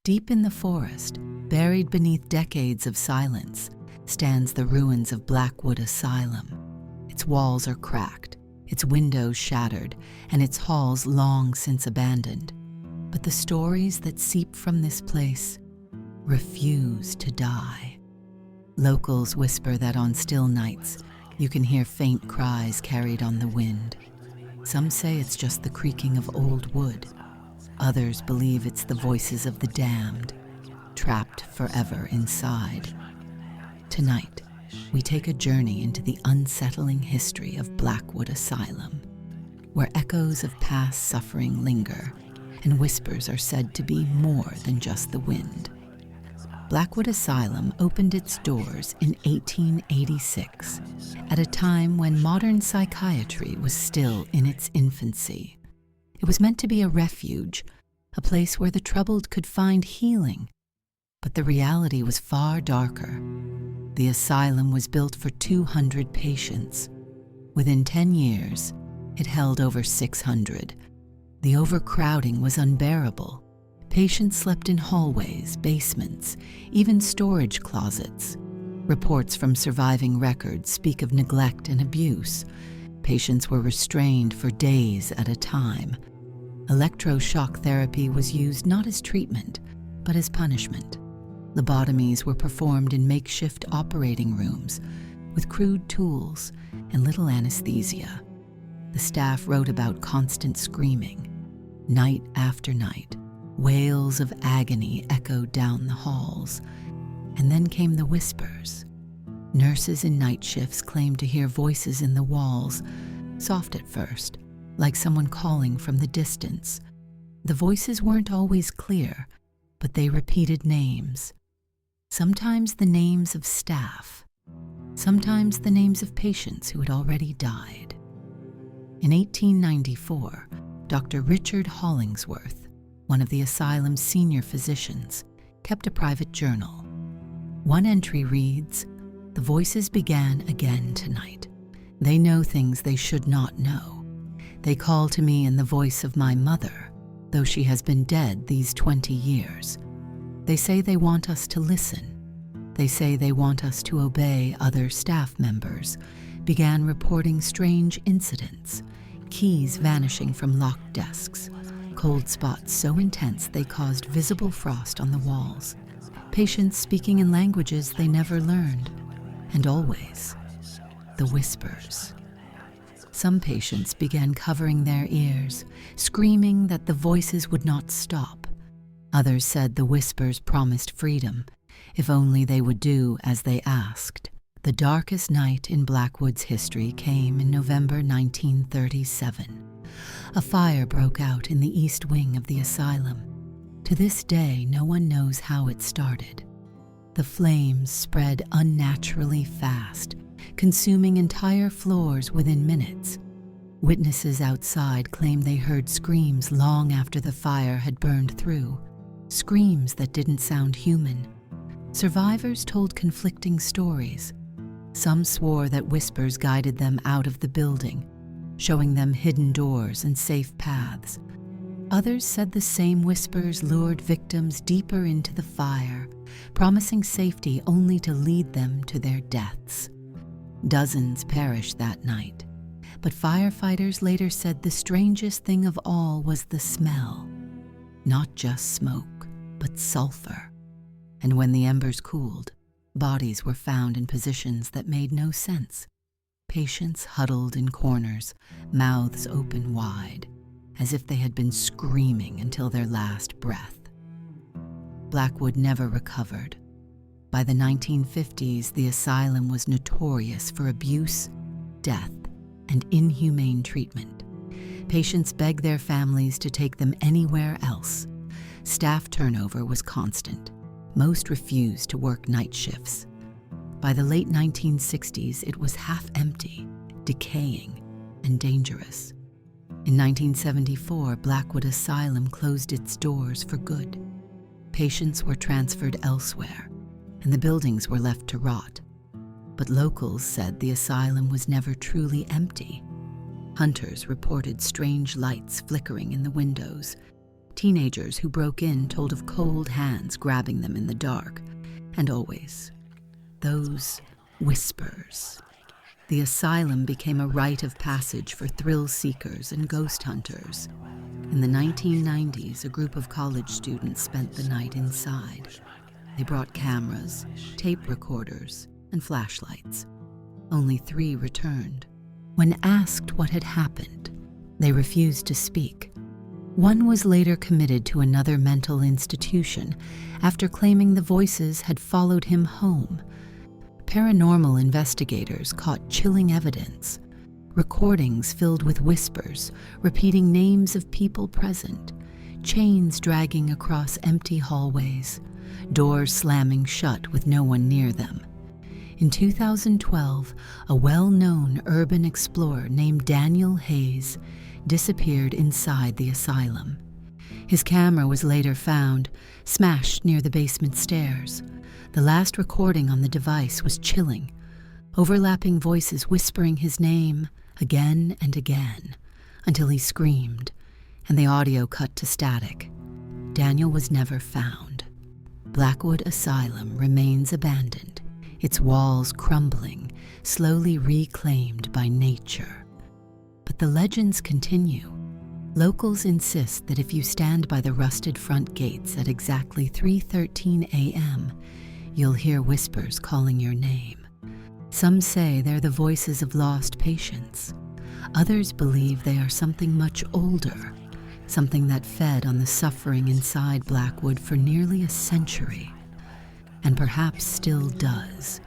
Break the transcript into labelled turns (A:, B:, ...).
A: Deep in the forest, buried beneath decades of silence, stands the ruins of Blackwood Asylum. Its walls are cracked, its windows shattered, and its halls long since abandoned. But the stories that seep from this place refuse to die. Locals whisper that on still nights, you can hear faint cries carried on the wind. Some say it's just the creaking of old wood. Others believe it's the voices of the damned, trapped forever inside. Tonight, we take a journey into the unsettling history of Blackwood Asylum, where echoes of past suffering linger and whispers are said to be more than just the wind. Blackwood Asylum opened its doors in 1886, at a time when modern psychiatry was still in its infancy. It was meant to be a refuge, a place where the troubled could find healing. But the reality was far darker. The asylum was built for 200 patients. Within 10 years, it held over 600. The overcrowding was unbearable. Patients slept in hallways, basements, even storage closets. Reports from surviving records speak of neglect and abuse. Patients were restrained for days at a time. Electroshock therapy was used not as treatment, but as punishment. Lobotomies were performed in makeshift operating rooms with crude tools and little anesthesia. The staff wrote about constant screaming. Night after night, wails of agony echoed down the halls. And then came the whispers. Nurses in night shifts claimed to hear voices in the walls, soft at first, like someone calling from the distance. The voices weren't always clear, but they repeated names. Sometimes the names of staff, sometimes the names of patients who had already died. In 1894, Dr. Richard Hollingsworth, one of the asylum's senior physicians, kept a private journal. One entry reads, "The voices began again tonight. They know things they should not know. They call to me in the voice of my mother, though she has been dead these 20 years. They say they want us to listen. They say they want us to obey other staff members. Began reporting strange incidents, keys vanishing from locked desks, cold spots so intense they caused visible frost on the walls, patients speaking in languages they never learned, and always the whispers." Some patients began covering their ears, screaming that the voices would not stop. Others said the whispers promised freedom, if only they would do as they asked. The darkest night in Blackwood's history came in November 1937. A fire broke out in the east wing of the asylum. To this day, no one knows how it started. The flames spread unnaturally fast, consuming entire floors within minutes. Witnesses outside claim they heard screams long after the fire had burned through, screams that didn't sound human. Survivors told conflicting stories. Some swore that whispers guided them out of the building, showing them hidden doors and safe paths. Others said the same whispers lured victims deeper into the fire, promising safety only to lead them to their deaths. Dozens perished that night, but firefighters later said the strangest thing of all was the smell. Not just smoke, but sulfur. And when the embers cooled, bodies were found in positions that made no sense. Patients huddled in corners, mouths open wide, as if they had been screaming until their last breath. Blackwood never recovered. By the 1950s, the asylum was notorious for abuse, death, and inhumane treatment. Patients begged their families to take them anywhere else. Staff turnover was constant. Most refused to work night shifts. By the late 1960s, it was half empty, decaying, and dangerous. In 1974, Blackwood Asylum closed its doors for good. Patients were transferred elsewhere, and the buildings were left to rot. But locals said the asylum was never truly empty. Hunters reported strange lights flickering in the windows, Teenagers who broke in told of cold hands grabbing them in the dark, and always, those whispers. The asylum became a rite of passage for thrill seekers and ghost hunters. In the 1990s, a group of college students spent the night inside. They brought cameras, tape recorders, and flashlights. Only 3 returned. When asked what had happened, they refused to speak. One was later committed to another mental institution after claiming the voices had followed him home. Paranormal investigators caught chilling evidence, recordings filled with whispers, repeating names of people present, chains dragging across empty hallways, doors slamming shut with no one near them. In 2012, a well-known urban explorer named Daniel Hayes disappeared inside the asylum. His camera was later found, smashed near the basement stairs. The last recording on the device was chilling, overlapping voices whispering his name again and again, until he screamed, and the audio cut to static. Daniel was never found. Blackwood Asylum remains abandoned, its walls crumbling, slowly reclaimed by nature. But the legends continue. Locals insist that if you stand by the rusted front gates at exactly 3:13 a.m., you'll hear whispers calling your name. Some say they're the voices of lost patients. Others believe they are something much older, something that fed on the suffering inside Blackwood for nearly a century, and perhaps still does.